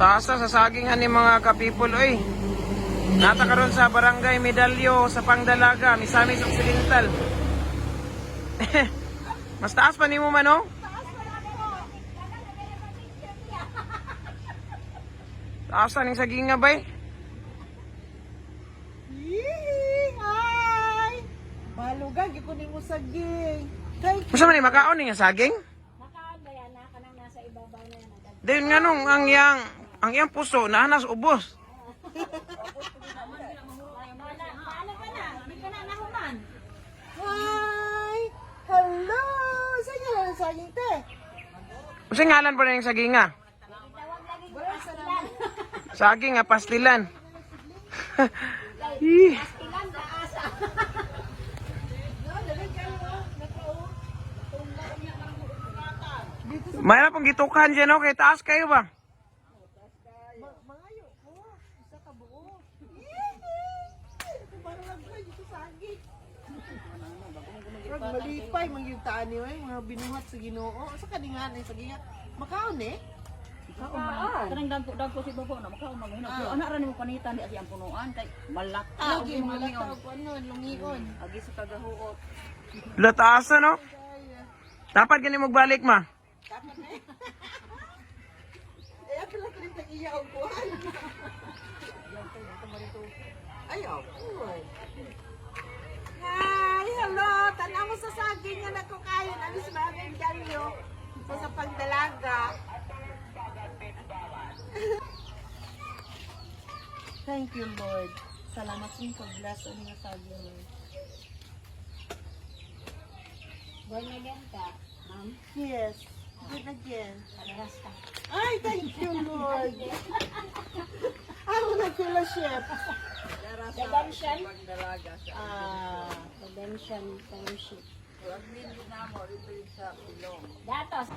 Taasa sa sagingan ni mga kapipol, oy. Nata karon sa barangay Medalyo sa Pangdalaga, Misamis Occidental. Mas taas pa nimo man, oh. Taas ning saginga bay. Hi! Balugan, gikunin mo saging. Thank you. Masa man ni makaon ning saging? Makaan ba yan na kanang nasa ibabaw na yan? Din nganong ang iyang puso nahanas ubos. Paano ka na? Hindi ka na nahuman. Hi! Hello! Saan nga lang saging, te? Usa ngalan pa ning saginga? Tawag lagi ko Wala sa namin. Saging nga pastilan. Ih. pastilan na asa. No, dali kayo, oh. Nakao. Dito sa Mayroon pong gitukan dyan, no? Kay taas kayo ba? mangayo ko. Isa ka buo. Parang lagay dito saging. Pag malipay, mangyugtaan niyo eh. Mga binuhat sa ginoo. Sa kaningan eh, saging nga. Makaon eh. Kanang dagko si babo na makaon magino. Pero ana ra nimo panitan di ang punuan kay malata Lagi, og malata lumion. o ano, lungion. Agi sa kagahuot. Lataasa, no? Dapat ganun magbalik, ma. Eh, ako lang rin tag-iya o kuhan. Ayaw, kuhan. Hi, hello. Tanaw mo sa saging nga nagkukain. Alis namin kanyo. Sa pagdalaga. Thank you, Lord. Salamat din ko. Bless ang mga saging, Lord. Born again ka, ma'am. Yes. Good again. Padaras ka. Ay, thank you, Lord. Ako na fellowship. Redemption. Ah, Redemption Fellowship. Wag min na mo dito sa ilong. Datos.